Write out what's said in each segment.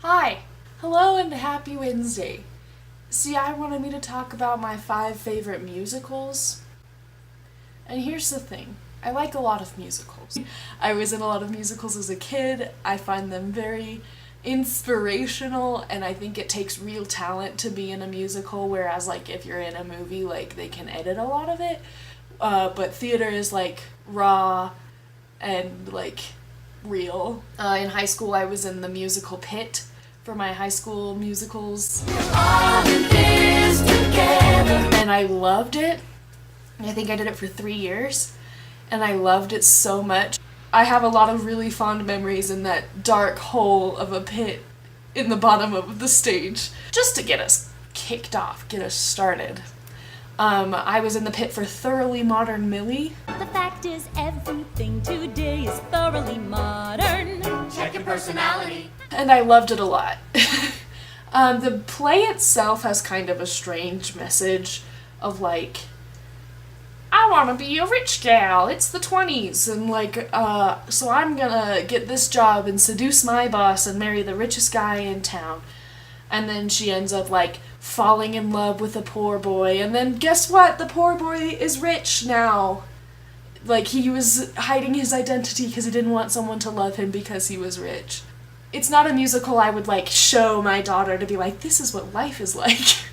Hi! Hello and happy Wednesday. See, I wanted me to talk about my 5 favorite musicals. And here's the thing. I like a lot of musicals. I was in a lot of musicals as a kid. I find them very inspirational, and I think it takes real talent to be in a musical, whereas like if you're in a movie, like they can edit a lot of it. But theater is like raw and like real. In high school I was in the musical Pit for my high school musicals. And I loved it. I think I did it for 3 years, and I loved it so much. I have a lot of really fond memories in that dark hole of a pit in the bottom of the stage, just to get us kicked off, get us started. I was in the pit for Thoroughly Modern Millie. The fact is, everything today is thoroughly modern. Check your personality. And I loved it a lot. The play itself has kind of a strange message of like, I want to be a rich gal, it's the 20s, and like, so I'm gonna get this job and seduce my boss and marry the richest guy in town. And then she ends up like falling in love with a poor boy, and then guess what? The poor boy is rich now. Like, he was hiding his identity because he didn't want someone to love him because he was rich. It's not a musical I would like show my daughter to be like, this is what life is like.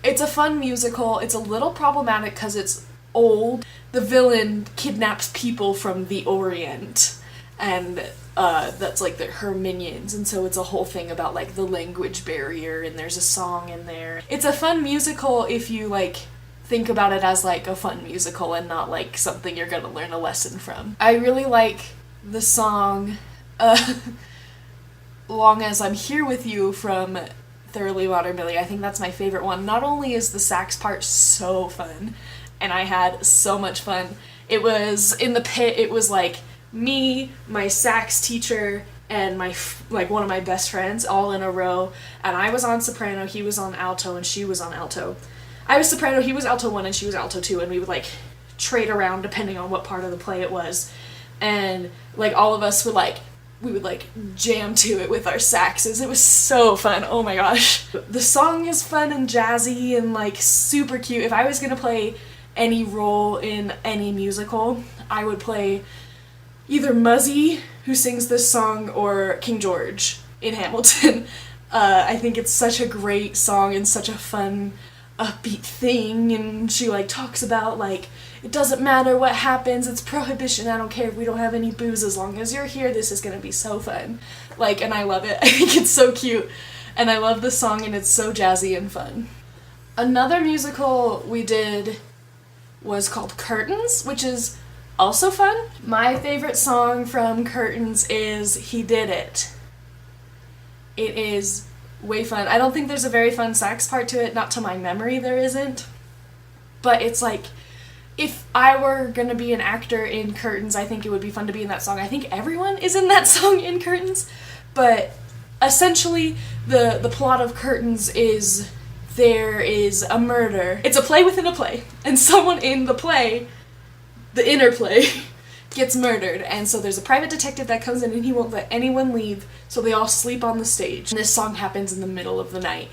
It's a fun musical. It's a little problematic because it's old. The villain kidnaps people from the Orient, and that's like her minions, and so it's a whole thing about like the language barrier, and there's a song in there. It's a fun musical if you like think about it as like a fun musical and not like something you're gonna learn a lesson from. I really like the song Long As I'm Here With You from Thoroughly Modern Millie. I think that's my favorite one. Not only is the sax part so fun, and I had so much fun. It was in the pit, it was like me, my sax teacher, and my one of my best friends all in a row, and I was on soprano, he was on alto, and she was on alto. I was soprano, he was alto 1, and she was alto 2, and we would like trade around depending on what part of the play it was. And like all of us would like, we would like jam to it with our saxes. It was so fun. Oh my gosh. The song is fun and jazzy and like super cute. If I was gonna play any role in any musical, I would play either Muzzy, who sings this song, or King George in Hamilton. I think it's such a great song and such a fun, upbeat thing, and she like talks about like, it doesn't matter what happens, it's prohibition, I don't care if we don't have any booze, as long as you're here, this is gonna be so fun. Like, and I love it. I think it's so cute, and I love the song, and it's so jazzy and fun. Another musical we did was called Curtains, which is also fun. My favorite song from Curtains is He Did It. It is way fun. I don't think there's a very fun sax part to it, not to my memory there isn't. But it's like, if I were gonna be an actor in Curtains, I think it would be fun to be in that song. I think everyone is in that song in Curtains, but essentially the plot of Curtains is there is a murder. It's a play within a play, and someone in the play, the inner play, gets murdered, and so there's a private detective that comes in and he won't let anyone leave, so they all sleep on the stage. And this song happens in the middle of the night.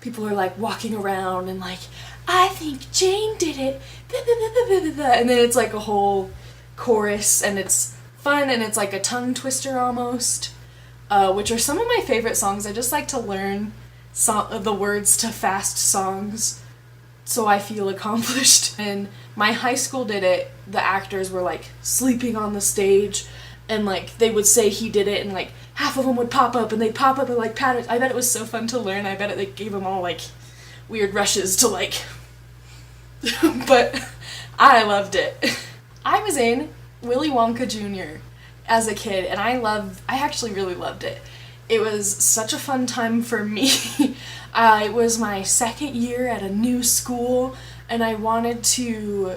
People are like walking around and like, I think Jane did it, and then it's like a whole chorus, and it's fun, and it's like a tongue twister almost, which are some of my favorite songs. I just like to learn the words to fast songs so I feel accomplished. And my high school did it. The actors were like sleeping on the stage, and like they would say he did it, and like half of them would pop up, and they'd pop up and like pat it. I bet it was so fun to learn. I bet it like gave them all like weird rushes to like but I loved it. I was in Willy Wonka Jr. as a kid, and I actually really loved it. It was such a fun time for me. It was my second year at a new school, and I wanted to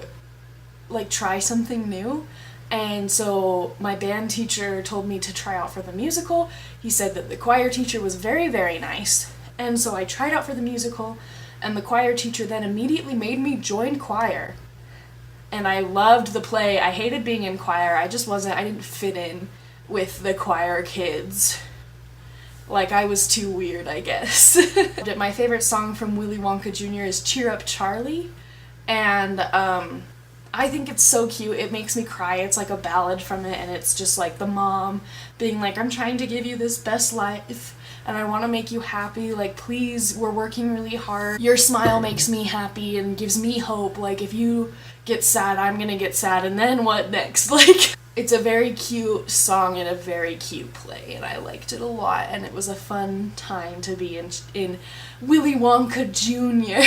like try something new. And so my band teacher told me to try out for the musical. He said that the choir teacher was very, very nice. And so I tried out for the musical, and the choir teacher then immediately made me join choir. And I loved the play. I hated being in choir. I didn't fit in with the choir kids. Like, I was too weird, I guess. My favorite song from Willy Wonka Jr. is Cheer Up Charlie, and I think it's so cute. It makes me cry. It's like a ballad from it, and it's just like the mom being like, I'm trying to give you this best life, and I want to make you happy. Like, please, we're working really hard. Your smile makes me happy and gives me hope. Like, if you get sad, I'm gonna get sad, and then what next? Like, it's a very cute song and a very cute play, and I liked it a lot, and it was a fun time to be in Willy Wonka Jr.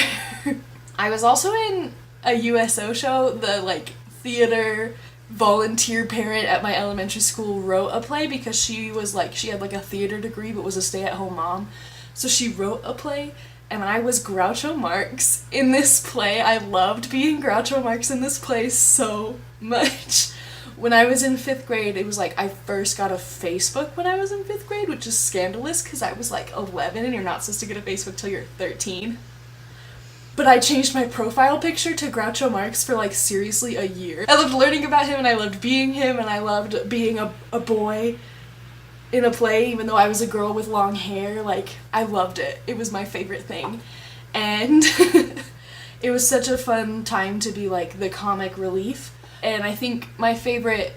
I was also in a USO show. The, like, theater volunteer parent at my elementary school wrote a play because she was, like, she had, like, a theater degree but was a stay-at-home mom. So she wrote a play, and I was Groucho Marx in this play. I loved being Groucho Marx in this play so much. When I was in 5th grade, it was like I first got a Facebook when I was in 5th grade, which is scandalous because I was like 11 and you're not supposed to get a Facebook till you're 13. But I changed my profile picture to Groucho Marx for like seriously a year. I loved learning about him, and I loved being him, and I loved being a boy in a play even though I was a girl with long hair. Like, I loved it. It was my favorite thing. And it was such a fun time to be like the comic relief. And I think my favorite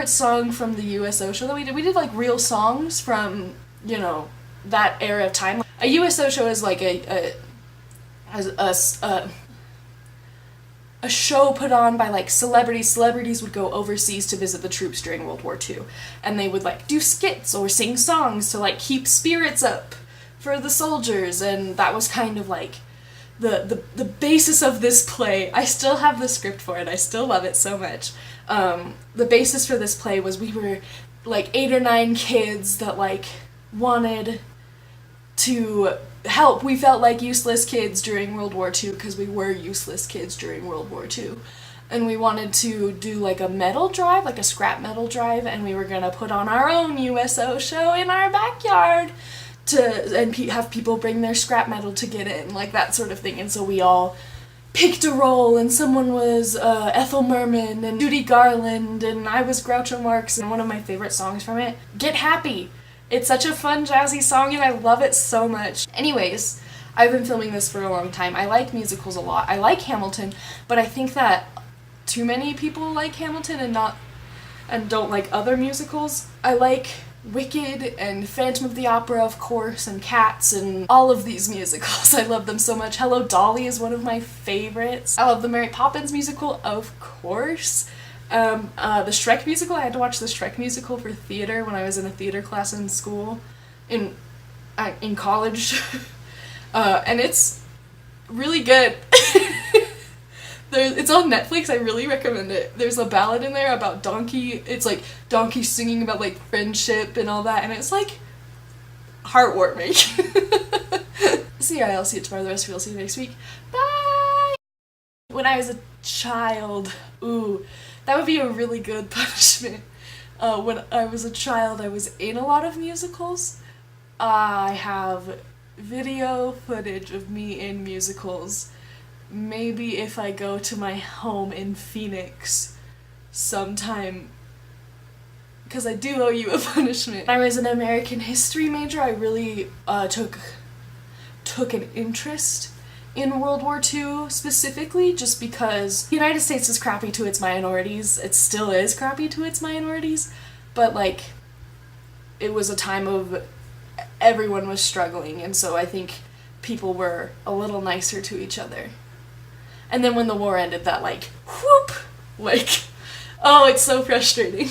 song from the USO show that we did like real songs from, you know, that era of time. A USO show is like a show put on by like celebrities. Celebrities would go overseas to visit the troops during World War II, and they would like do skits or sing songs to like keep spirits up for the soldiers, and that was kind of like the basis of this play. I still have the script for it. I still love it so much. The basis for this play was we were like 8 or 9 kids that like wanted to help. We felt like useless kids during World War II because we were useless kids during World War II. And we wanted to do like a metal drive, like a scrap metal drive, and we were gonna put on our own USO show in our backyard and have people bring their scrap metal to get in, like that sort of thing. And so we all picked a role, and someone was Ethel Merman and Judy Garland, and I was Groucho Marx. And one of my favorite songs from it, Get Happy. It's such a fun, jazzy song, and I love it so much. Anyways, I've been filming this for a long time. I like musicals a lot. I like Hamilton, but I think that too many people like Hamilton and don't like other musicals. I like Wicked and Phantom of the Opera, of course, and Cats, and all of these musicals. I love them so much. Hello, Dolly is one of my favorites. I love the Mary Poppins musical, of course. The Shrek musical, I had to watch the Shrek musical for theater when I was in a theater class in school, in college, and it's really good. It's on Netflix. I really recommend it. There's a ballad in there about Donkey. It's like Donkey singing about like friendship and all that, and it's like heartwarming. See ya. I'll see you tomorrow. The rest of you will see you next week. Bye! When I was a child, ooh, that would be a really good punishment. When I was a child, I was in a lot of musicals. I have video footage of me in musicals. Maybe if I go to my home in Phoenix sometime, because I do owe you a punishment. When I was an American history major, I really took an interest in World War II specifically, just because the United States is crappy to its minorities. It still is crappy to its minorities, but like, it was a time of everyone was struggling, and so I think people were a little nicer to each other. And then when the war ended, that like, whoop, like, oh, it's so frustrating.